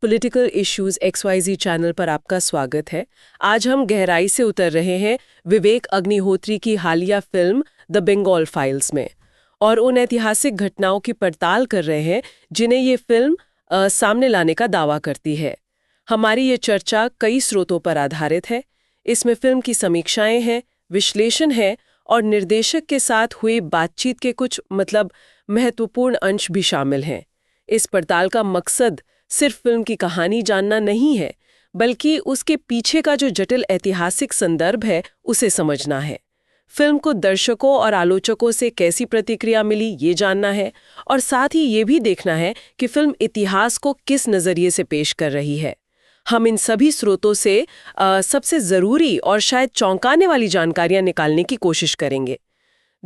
Political issues XYZ channel पर आपका स्वागत है। आज हम गहराई से उतर रहे हैं विवेक अग्निहोत्री की हालिया फिल्म द बंगाल फाइल्स में और उन ऐतिहासिक घटनाओं की पड़ताल कर रहे हैं जिन्हें ये फिल्म सामने लाने का दावा करती है। हमारी ये चर्चा कई स्रोतों पर आधारित है। इसमें फिल्म की समीक्षाएं हैं, विश्लेषण है और निर्देशक के साथ हुई बातचीत के कुछ महत्वपूर्ण अंश भी शामिल हैं। इस पड़ताल का मकसद सिर्फ फिल्म की कहानी जानना नहीं है, बल्कि उसके पीछे का जो जटिल ऐतिहासिक संदर्भ है उसे समझना है। फिल्म को दर्शकों और आलोचकों से कैसी प्रतिक्रिया मिली ये जानना है और साथ ही ये भी देखना है कि फिल्म इतिहास को किस नज़रिए से पेश कर रही है। हम इन सभी स्रोतों से सबसे ज़रूरी और शायद चौंकाने वाली जानकारियां निकालने की कोशिश करेंगे।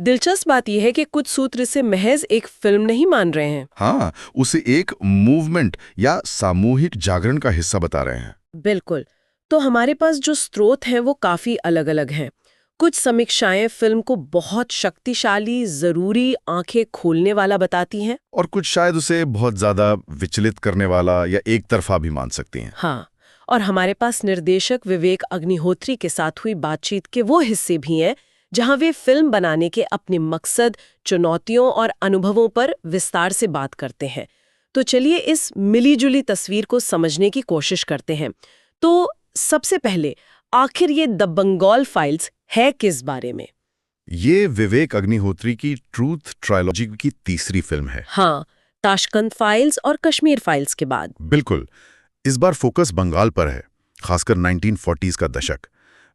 दिलचस्प बात यह है कि कुछ सूत्र इसे महज एक फिल्म नहीं मान रहे हैं। हाँ, उसे एक मूवमेंट या सामूहिक जागरण का हिस्सा बता रहे हैं। बिल्कुल। तो हमारे पास जो स्रोत हैं वो काफी अलग-अलग हैं। कुछ समीक्षाएं फिल्म को बहुत शक्तिशाली, जरूरी, आंखें खोलने वाला बताती हैं और कुछ शायद उसे बहुत ज्यादा विचलित करने वाला या एक तरफा भी मान सकती हैं। हाँ, और हमारे पास निर्देशक विवेक अग्निहोत्री के साथ हुई बातचीत के वो हिस्से भी हैं जहां वे फिल्म बनाने के अपने मकसद, चुनौतियों और अनुभवों पर विस्तार से बात करते हैं। तो चलिए इस मिली-जुली तस्वीर को समझने की कोशिश करते हैं। तो सबसे पहले, आखिर ये द बंगाल फाइल्स है किस बारे में? ये विवेक अग्निहोत्री की ट्रूथ ट्रायलॉजी की तीसरी फिल्म है। हाँ, ताशकंद फाइल्स और कश्मीर फाइल्स के बाद। बिल्कुल। इस बार फोकस बंगाल पर है, खासकर 1940s का दशक,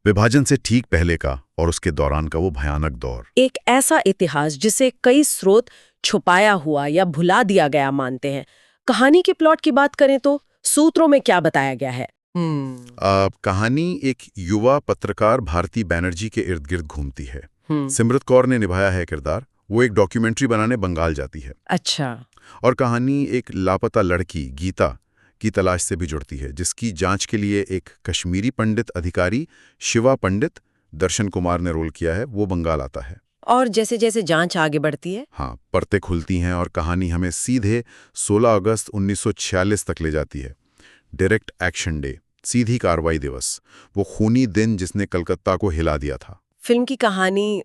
विभाजन से ठीक पहले का और उसके दौरान का वो भयानक दौर। एक ऐसा इतिहास जिसे कई स्रोत छुपाया हुआ या भुला दिया गया मानते हैं। कहानी के प्लॉट की बात करें तो सूत्रों में क्या बताया गया है? कहानी एक युवा पत्रकार भारती बैनर्जी के इर्द गिर्द घूमती है। सिमरत कौर ने निभाया है किरदार। वो एक डॉक्यूमेंट्री बनाने बंगाल जाती है। अच्छा। और कहानी एक लापता लड़की गीता की तलाश से भी जुड़ती है, जिसकी जांच के लिए एक कश्मीरी पंडित अधिकारी शिवा पंडित, दर्शन कुमार ने रोल किया है, वो बंगाल आता है। और जैसे जैसे जांच आगे बढ़ती है, हाँ, परतें खुलती हैं और कहानी हमें सीधे 16 अगस्त 1946 तक ले जाती है। डायरेक्ट एक्शन डे, सीधी कार्रवाई दिवस, वो खूनी दिन जिसने कलकत्ता को हिला दिया था। फिल्म की कहानी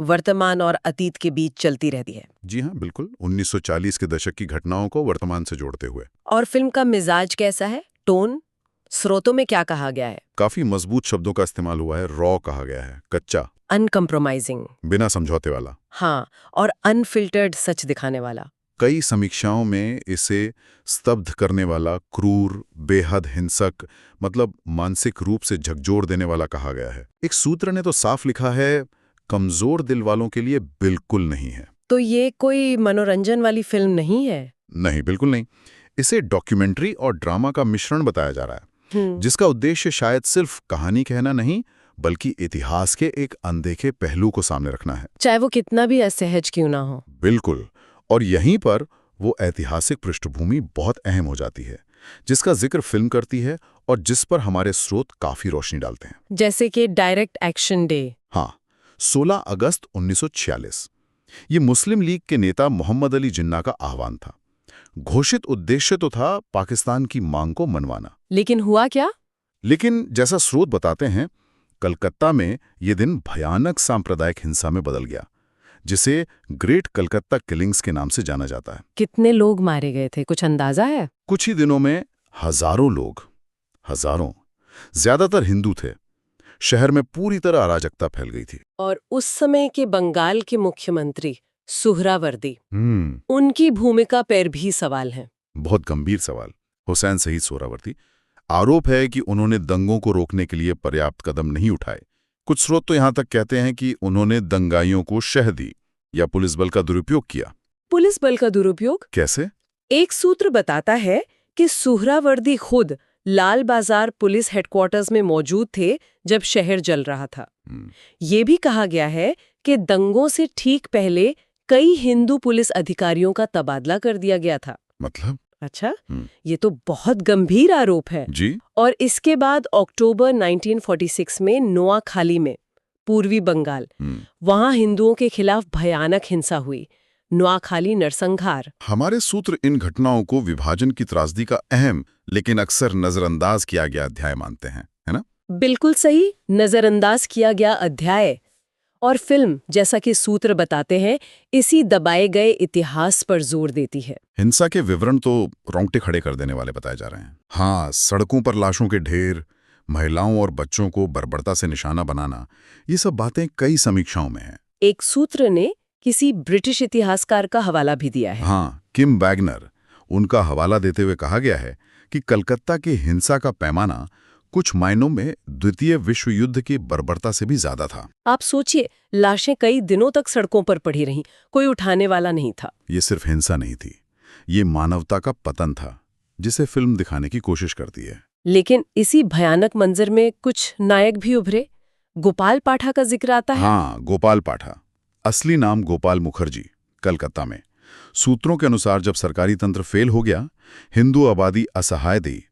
वर्तमान और अतीत के बीच चलती रहती है। जी हाँ, बिल्कुल। 1940 के दशक की घटनाओं को वर्तमान से जोड़ते हुए। और फिल्म का मिजाज कैसा है? टोन, स्रोतों में क्या कहा गया है? काफी मजबूत शब्दों का इस्तेमाल हुआ है। रॉ कहा गया है, कच्चा, अनकम्प्रोमाइजिंग, बिना समझौते वाला। हाँ, और अनफिल्टर्ड सच दिखाने वाला। कई समीक्षाओं में इसे स्तब्ध करने वाला, क्रूर, बेहद हिंसक, मानसिक रूप से झकझोर देने वाला कहा गया है। एक सूत्र ने तो साफ लिखा है, कमजोर दिल वालों के लिए बिल्कुल नहीं है। तो ये कोई मनोरंजन वाली फिल्म नहीं है? नहीं, बिल्कुल नहीं। इसे डॉक्यूमेंट्री और ड्रामा का मिश्रण बताया जा रहा है, जिसका उद्देश्य शायद सिर्फ कहानी कहना नहीं, बल्कि इतिहास के एक अनदेखे पहलू को सामने रखना है, चाहे वो कितना भी असहज क्यों ना हो। बिल्कुल। और यहीं पर वो ऐतिहासिक पृष्ठभूमि बहुत अहम हो जाती है, जिसका जिक्र फिल्म करती है और जिस पर हमारे स्रोत काफी रोशनी डालते हैं। जैसे कि डायरेक्ट एक्शन डे। हाँ, 16 अगस्त 1946। ये मुस्लिम लीग के नेता मोहम्मद अली जिन्ना का आह्वान था। घोषित उद्देश्य तो था पाकिस्तान की मांग को मनवाना। लेकिन हुआ क्या? लेकिन जैसा स्रोत बताते हैं, कलकत्ता में ये दिन भयानक सांप्रदायिक हिंसा में बदल गया, जिसे ग्रेट कलकत्ता किलिंग्स के नाम से जाना जाता है। कितने लोग मारे गए थे, कुछ अंदाजा है? कुछ ही दिनों में हजारों लोग, हजारों, ज्यादातर हिंदू थे। शहर में पूरी तरह अराजकता फैल गई थी। और उस समय के बंगाल के मुख्यमंत्री सुहरावर्दी, उनकी भूमिका पर भी सवाल है। बहुत गंभीर सवाल। हुसैन शहीद सोहरावर्दी। आरोप है कि उन्होंने दंगों को रोकने के लिए पर्याप्त कदम नहीं उठाए। कुछ स्रोत तो यहां तक कहते हैं कि उन्होंने दंगाइयों को शह दी या पुलिस बल का दुरुपयोग किया। पुलिस बल का दुरुपयोग कैसे? एक सूत्र बताता है कि सुहरावर्दी खुद लाल बाजार पुलिस हेडक्वार्टर्स में मौजूद थे जब शहर जल रहा था। ये भी कहा गया है कि दंगों से ठीक पहले कई हिंदू पुलिस अधिकारियों का तबादला कर दिया गया था। मतलब? अच्छा, ये तो बहुत गंभीर आरोप है जी। और इसके बाद अक्टूबर 1946 में नोआखाली में, पूर्वी बंगाल, वहां हिंदुओं के खिलाफ भयानक हिंसा हुई। नुआखाली नरसंहार। हमारे सूत्र इन घटनाओं को विभाजन की त्रासदी का अहम लेकिन अक्सर नजरअंदाज किया गया अध्याय मानते हैं, है ना? बिल्कुल सही, नजरअंदाज किया गया अध्याय। और फिल्म, जैसा कि सूत्र बताते हैं, इसी दबाए गए इतिहास पर जोर देती है। हिंसा के विवरण तो रोंगटे खड़े कर देने वाले बताए जा रहे हैं। हाँ, सड़कों पर लाशों के ढेर, महिलाओं और बच्चों को बर्बरता से निशाना बनाना, ये सब बातें कई समीक्षाओं में हैं। एक सूत्र ने किसी ब्रिटिश इतिहासकार का हवाला भी दिया है। हाँ, किम वैगनर, उनका हवाला देते हुए कहा गया है कि कलकत्ता की हिंसा का पैमाना कुछ मायनों में द्वितीय विश्व युद्ध की बर्बरता से भी ज्यादा था। आप सोचिए, लाशें कई दिनों तक सड़कों पर पड़ी रहीं, कोई उठाने वाला नहीं था। ये सिर्फ हिंसा नहीं थी, ये मानवता का पतन था, जिसे फिल्म दिखाने की कोशिश करती है। लेकिन इसी भयानक मंजर में कुछ नायक भी उभरे। गोपाल पाठा का जिक्र आता है। हाँ, गोपाल पाठा, असली नाम गोपाल मुखर्जी, कलकत्ता में। सूत्रों के अनुसार जब सरकारी तंत्र फेल हो गया, हिंदू आबादी असहाय थी,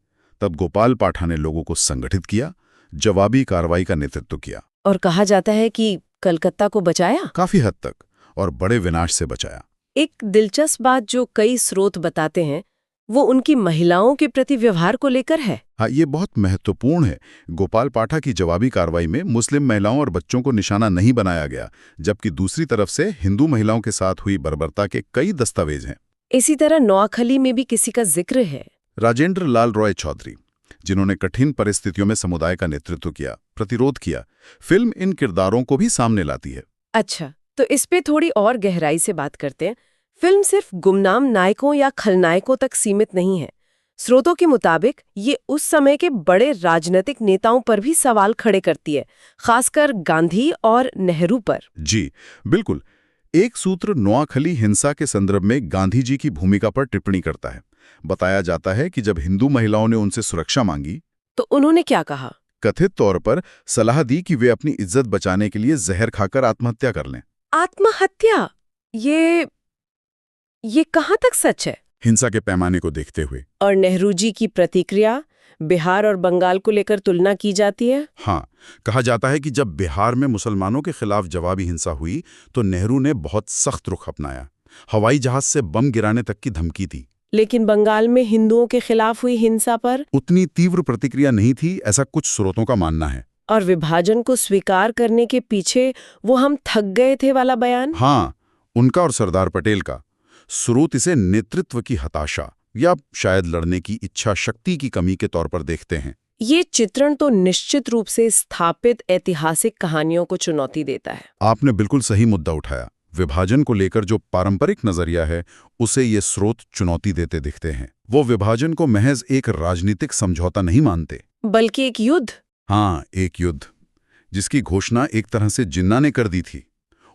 तब गोपाल पाठा ने लोगों को संगठित किया, जवाबी कार्रवाई का नेतृत्व किया। और कहा जाता है कि कलकत्ता को बचाया। काफी हद तक, और बड़े विनाश से बचाया। एक दिलचस्प बात जो कई स्रोत बताते हैं, वो उनकी महिलाओं के प्रति व्यवहार को लेकर है। हाँ, ये बहुत महत्वपूर्ण है। गोपाल पाठा की जवाबी कार्रवाई में मुस्लिम महिलाओं और बच्चों को निशाना नहीं बनाया गया, जबकि दूसरी तरफ से हिंदू महिलाओं के साथ हुई बर्बरता के कई दस्तावेज हैं। इसी तरह नौखली में भी किसी का जिक्र है, राजेंद्र लाल रॉय चौधरी, जिन्होंने कठिन परिस्थितियों में समुदाय का नेतृत्व किया, प्रतिरोध किया। फिल्म इन किरदारों को भी सामने लाती है। अच्छा, तो इस पे थोड़ी और गहराई से बात करते हैं। फिल्म सिर्फ गुमनाम नायकों या खलनायकों तक सीमित नहीं है। स्रोतों के मुताबिक ये उस समय के बड़े राजनीतिक नेताओं पर भी सवाल खड़े करती है, खासकर गांधी और नेहरू पर। जी बिल्कुल। एक सूत्र नोआखली हिंसा के संदर्भ में गांधी जी की भूमिका पर टिप्पणी करता है। बताया जाता है कि जब हिंदू महिलाओं ने उनसे सुरक्षा मांगी, तो उन्होंने क्या कहा? कथित तौर पर सलाह दी कि वे अपनी इज्जत बचाने के लिए जहर खाकर आत्महत्या कर लें। आत्महत्या? ये कहाँ तक सच है? हिंसा के पैमाने को देखते हुए। और नेहरू जी की प्रतिक्रिया, बिहार और बंगाल को लेकर तुलना की जाती है। हाँ, कहा जाता है कि जब बिहार में मुसलमानों के खिलाफ जवाबी हिंसा हुई तो नेहरू ने बहुत सख्त रुख अपनाया। हवाई जहाज से बम गिराने तक की धमकी थी। लेकिन बंगाल में हिंदुओं के खिलाफ हुई हिंसा पर उतनी तीव्र प्रतिक्रिया नहीं थी, ऐसा कुछ स्रोतों का मानना है। और विभाजन को स्वीकार करने के पीछे वो हम थक गए थे वाला बयान। हाँ, उनका और सरदार पटेल का। स्रोत इसे नेतृत्व की हताशा या शायद लड़ने की इच्छा शक्ति की कमी के तौर पर देखते हैं। ये चित्रण तो निश्चित रूप से स्थापित ऐतिहासिक कहानियों को चुनौती देता है। आपने बिल्कुल सही मुद्दा उठाया। विभाजन को लेकर जो पारंपरिक नजरिया है, उसे ये स्रोत चुनौती देते दिखते हैं। वो विभाजन को महज एक राजनीतिक समझौता नहीं मानते, बल्कि एक युद्ध। हाँ, एक युद्ध जिसकी घोषणा एक तरह से जिन्ना ने कर दी थी।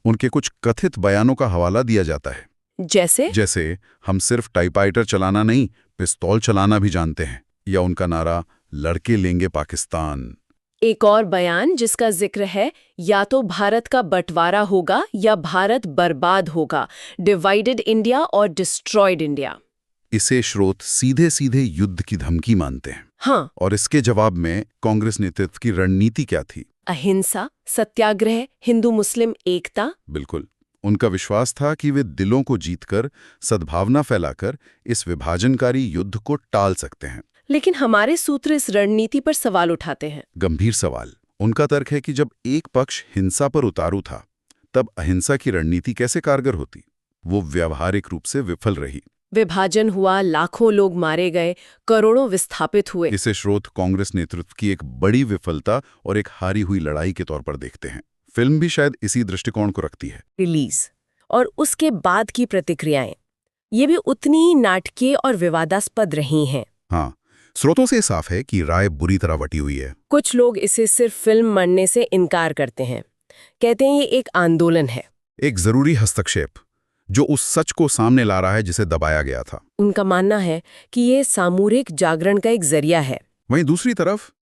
उनके कुछ कथित बयानों का हवाला दिया जाता है। जैसे हम सिर्फ टाइपराइटर चलाना नहीं, पिस्तौल चलाना भी जानते हैं, या उनका नारा लड़के लेंगे पाकिस्तान। एक और बयान जिसका जिक्र है, या तो भारत का बंटवारा होगा या भारत बर्बाद होगा, डिवाइडेड इंडिया और डिस्ट्रॉयड इंडिया। इसे स्रोत सीधे सीधे युद्ध की धमकी मानते हैं। हाँ। और इसके जवाब में कांग्रेस नेतृत्व की रणनीति क्या थी? अहिंसा, सत्याग्रह, हिंदू मुस्लिम एकता। बिल्कुल। उनका विश्वास था कि वे दिलों को जीतकर, सद्भावना फैलाकर इस विभाजनकारी युद्ध को टाल सकते हैं। लेकिन हमारे सूत्र इस रणनीति पर सवाल उठाते हैं। गंभीर सवाल। उनका तर्क है कि जब एक पक्ष हिंसा पर उतारू था, तब अहिंसा की रणनीति कैसे कारगर होती? वो व्यावहारिक रूप से विफल रही। विभाजन हुआ, लाखों लोग मारे गए, करोड़ों विस्थापित हुए। इसे स्रोत कांग्रेस नेतृत्व की एक बड़ी विफलता और एक हारी हुई लड़ाई के तौर पर देखते हैं। फिल्म भी शायद इसी दृष्टिकोण को रखती है। रिलीज और उसके बाद की प्रतिक्रियाएं, ये भी उतनी ही नाटकीय और विवादास्पद रही हैं। हाँ, स्रोतों से साफ है कि राय बुरी तरह बटी हुई है। कुछ लोग इसे सिर्फ फिल्म मानने से इनकार करते हैं, कहते हैं ये एक आंदोलन है, एक जरूरी हस्तक्षेप जो उस सच को सामने ला रहा है जिसे दबाया गया था। उनका मानना है कि ये सामूहिक जागरण का एक जरिया है। वहीं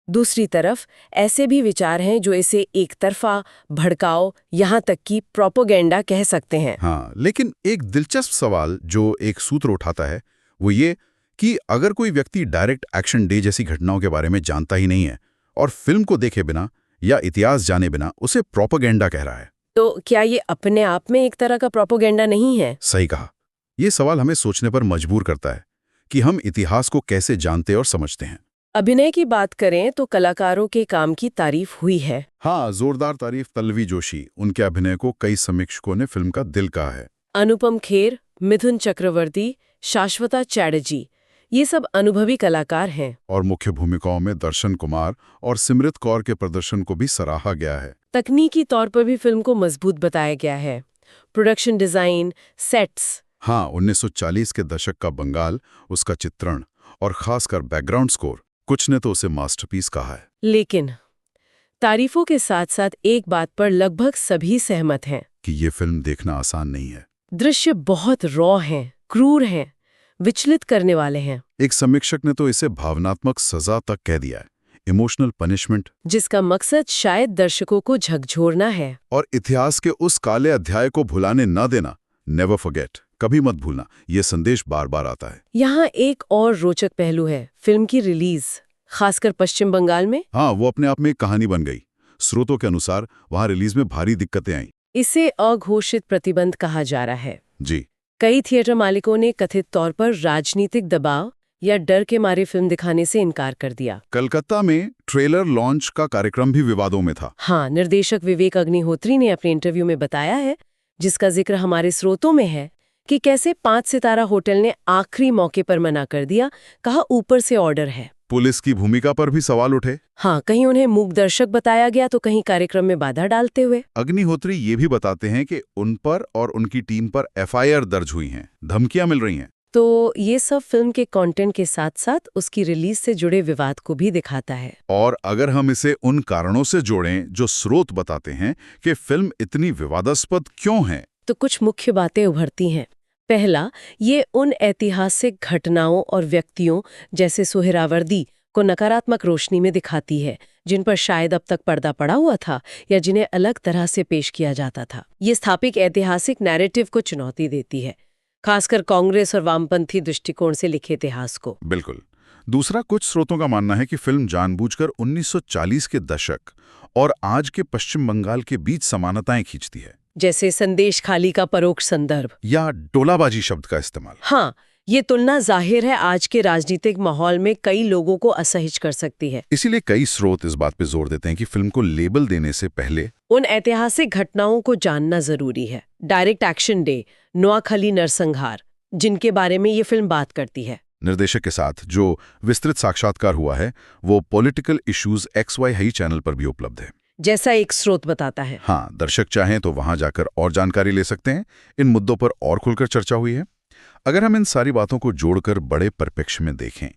दूसरी तरफ ऐसे भी विचार हैं जो इसे एक तरफा, भड़काओ, यहाँ तक कि प्रोपोगेंडा कह सकते हैं। हाँ, लेकिन एक दिलचस्प सवाल जो एक सूत्र उठाता है वो ये कि अगर कोई व्यक्ति डायरेक्ट एक्शन डे जैसी घटनाओं के बारे में जानता ही नहीं है और फिल्म को देखे बिना या इतिहास जाने बिना उसे प्रोपोगेंडा कह रहा है, तो क्या ये अपने आप में एक तरह का प्रोपोगेंडा नहीं है? सही कहा। ये सवाल हमें सोचने पर मजबूर करता है कि हम इतिहास को कैसे जानते और समझते हैं। अभिनय की बात करें तो कलाकारों के काम की तारीफ हुई है। हाँ, जोरदार तारीफ तलवी जोशी, उनके अभिनय को कई समीक्षकों ने फिल्म का दिल कहा है। अनुपम खेर, मिथुन चक्रवर्ती, शाश्वता चैटर्जी, ये सब अनुभवी कलाकार हैं। और मुख्य भूमिकाओं में दर्शन कुमार और सिमरत कौर के प्रदर्शन को भी सराहा गया है। तकनीकी तौर पर भी फिल्म को मजबूत बताया गया है। Production design, sets. हाँ, 1940 के दशक का बंगाल, उसका चित्रण और खासकर बैकग्राउंड स्कोर, कुछ ने तो उसे मास्टरपीस कहा है। लेकिन तारीफों के साथ साथ एक बात पर लगभग सभी सहमत हैं कि ये फिल्म देखना आसान नहीं है। दृश्य बहुत रॉ हैं, क्रूर हैं, विचलित करने वाले हैं। एक समीक्षक ने तो इसे भावनात्मक सजा तक कह दिया है, इमोशनल पनिशमेंट, जिसका मकसद शायद दर्शकों को झकझोरना है। और इतिहास के उस काले अध्याय को भुलाने न देना, नेवर फॉरगेट, कभी मत भूलना, ये संदेश बार बार आता है। यहाँ एक और रोचक पहलू है, फिल्म की रिलीज, खासकर पश्चिम बंगाल में। हाँ, वो अपने आप में एक कहानी बन गई। स्रोतों के अनुसार वहाँ रिलीज में भारी दिक्कतें आईं। इसे अघोषित प्रतिबंध कहा जा रहा है। जी। कई थिएटर मालिकों ने कथित तौर पर राजनीतिक दबाव या डर के मारे फिल्म दिखाने से इनकार कर दिया। कलकत्ता में ट्रेलर लॉन्च का कार्यक्रम भी विवादों में था। हाँ, निर्देशक विवेक अग्निहोत्री ने अपने इंटरव्यू में बताया है, जिसका जिक्र हमारे स्रोतों में है, कि कैसे 5 सितारा होटल ने आखिरी मौके पर मना कर दिया, कहा ऊपर से ऑर्डर है। पुलिस की भूमिका पर भी सवाल उठे। हाँ, कहीं उन्हें मूक दर्शक बताया गया तो कहीं कार्यक्रम में बाधा डालते हुए। अग्निहोत्री ये भी बताते हैं कि उन पर और उनकी टीम पर एफआईआर दर्ज हुई हैं, धमकियां मिल रही हैं। तो ये सब फिल्म के कंटेंट के साथ साथ उसकी रिलीज से जुड़े विवाद को भी दिखाता है। और अगर हम इसे उन कारणों से जोड़ें जो स्रोत बताते हैं कि फिल्म इतनी विवादास्पद क्यों है, तो कुछ मुख्य बातें उभरती हैं। पहला, ये उन ऐतिहासिक घटनाओं और व्यक्तियों जैसे सोहरावर्दी को नकारात्मक रोशनी में दिखाती है, जिन पर शायद अब तक पर्दा पड़ा हुआ था या जिन्हें अलग तरह से पेश किया जाता था। ये स्थापित ऐतिहासिक नैरेटिव को चुनौती देती है, खासकर कांग्रेस और वामपंथी दृष्टिकोण से लिखे इतिहास को। बिल्कुल। दूसरा, कुछ स्रोतों का मानना है कि फिल्म जानबूझकर 1940 के दशक और आज के पश्चिम बंगाल के बीच समानताएं खींचती है, जैसे संदेश खाली का परोक्ष संदर्भ या डोलाबाजी शब्द का इस्तेमाल। हाँ, ये तुलना जाहिर है आज के राजनीतिक माहौल में कई लोगों को असहज कर सकती है। इसीलिए कई स्रोत इस बात पे जोर देते हैं कि फिल्म को लेबल देने से पहले उन ऐतिहासिक घटनाओं को जानना जरूरी है। डायरेक्ट एक्शन डे, नोआखली नरसंहार, जिनके बारे में ये फिल्म बात करती है। निर्देशक के साथ जो विस्तृत साक्षात्कार हुआ है, वो political issues XY high channel पर भी उपलब्ध है, जैसा एक स्रोत बताता है। हाँ, दर्शक चाहें तो वहां जाकर और जानकारी ले सकते हैं। इन मुद्दों पर और खुलकर चर्चा हुई है। अगर हम इन सारी बातों को जोड़कर बड़े परिप्रेक्ष्य में देखें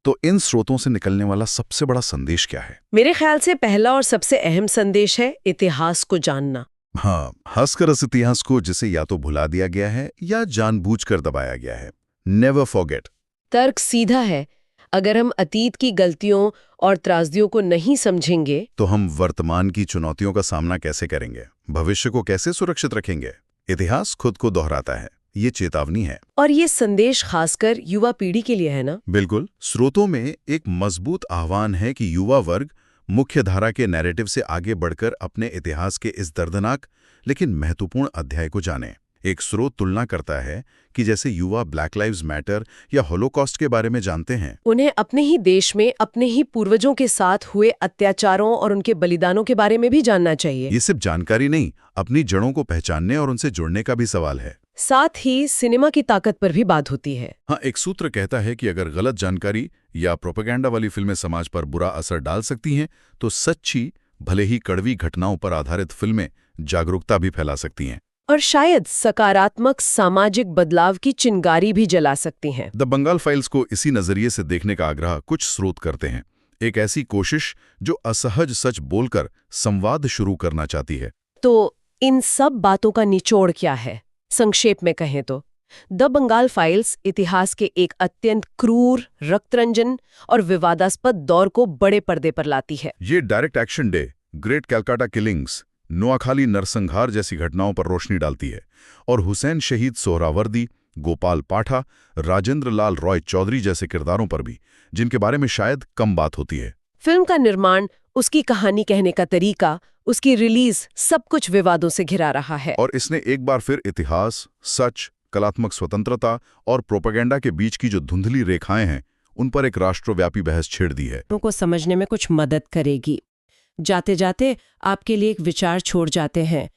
तो इन स्रोतों से निकलने वाला सबसे बड़ा संदेश क्या है? मेरे ख्याल से पहला और सबसे अहम संदेश है इतिहास को जानना। हाँ, खासकर उस इतिहास को जिसे या तो भुला दिया गया है या जानबूझकर दबाया गया है। Never forget. तर्क सीधा है, अगर हम अतीत की गलतियों और त्रासदियों को नहीं समझेंगे तो हम वर्तमान की चुनौतियों का सामना कैसे करेंगे, भविष्य को कैसे सुरक्षित रखेंगे? इतिहास खुद को दोहराता है, ये चेतावनी है। और ये संदेश खासकर युवा पीढ़ी के लिए है ना? बिल्कुल। स्रोतों में एक मजबूत आह्वान है कि युवा वर्ग मुख्य धारा के नैरेटिव से आगे बढ़कर अपने इतिहास के इस दर्दनाक लेकिन महत्वपूर्ण अध्याय को जाने। एक स्रोत तुलना करता है कि जैसे युवा ब्लैक लाइव्स मैटर या होलोकॉस्ट के बारे में जानते हैं, उन्हें अपने ही देश में अपने ही पूर्वजों के साथ हुए अत्याचारों और उनके बलिदानों के बारे में भी जानना चाहिए। ये सिर्फ जानकारी नहीं, अपनी जड़ों को पहचानने और उनसे जुड़ने का भी सवाल है। साथ ही सिनेमा की ताकत पर भी बात होती है। हाँ, एक सूत्र कहता है कि अगर गलत जानकारी या प्रोपेगेंडा वाली फिल्में समाज पर बुरा असर डाल सकती हैं, तो सच्ची, भले ही कड़वी घटनाओं पर आधारित फिल्में जागरूकता भी फैला सकती हैं और शायद सकारात्मक सामाजिक बदलाव की चिंगारी भी जला सकती हैं। द बंगाल फाइल्स को इसी नजरिए से देखने का आग्रह कुछ स्रोत करते हैं, एक ऐसी कोशिश जो असहज सच बोलकर संवाद शुरू करना चाहती है। तो इन सब बातों का निचोड़ क्या है? संक्षेप में कहें तो द बंगाल फाइल्स इतिहास के एक अत्यंत क्रूर, रक्तरंजन और विवादास्पद दौर को बड़े पर्दे पर लाती है। ये direct action day, great Calcutta killings, Noakhali नरसंहार जैसी घटनाओं पर रोशनी डालती है और हुसैन शहीद सोहरावर्दी, गोपाल पाठा, राजेंद्र लाल रॉय चौधरी जैसे किरदारों पर भी, जिनके बारे में शायद कम बात होती है। फिल्म का निर्माण, उसकी कहानी कहने का तरीका, उसकी रिलीज, सब कुछ विवादों से घिरा रहा है। और इसने एक बार फिर इतिहास, सच, कलात्मक स्वतंत्रता और प्रोपेगेंडा के बीच की जो धुंधली रेखाएं हैं, उन पर एक राष्ट्रव्यापी बहस छेड़ दी है। को समझने में कुछ मदद करेगी। जाते जाते आपके लिए एक विचार छोड़ जाते हैं।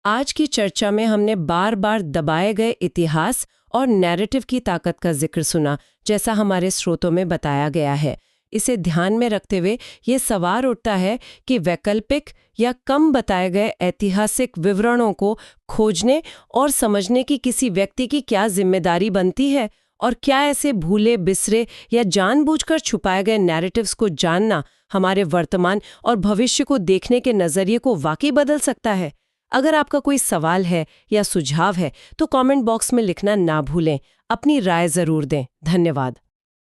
आज की चर्चा में हमने बार बार दबाए गए इतिहास और नैरेटिव की ताकत का जिक्र सुना, जैसा हमारे स्रोतों में बताया गया है। इसे ध्यान में रखते हुए ये सवाल उठता है कि वैकल्पिक या कम बताए गए ऐतिहासिक विवरणों को खोजने और समझने की किसी व्यक्ति की क्या जिम्मेदारी बनती है, और क्या ऐसे भूले बिसरे या जानबूझकर छुपाए गए नैरेटिव्स को जानना हमारे वर्तमान और भविष्य को देखने के नजरिए को वाकई बदल सकता है। अगर आपका कोई सवाल है या सुझाव है तो कमेंट बॉक्स में लिखना ना भूलें। अपनी राय जरूर दें। धन्यवाद।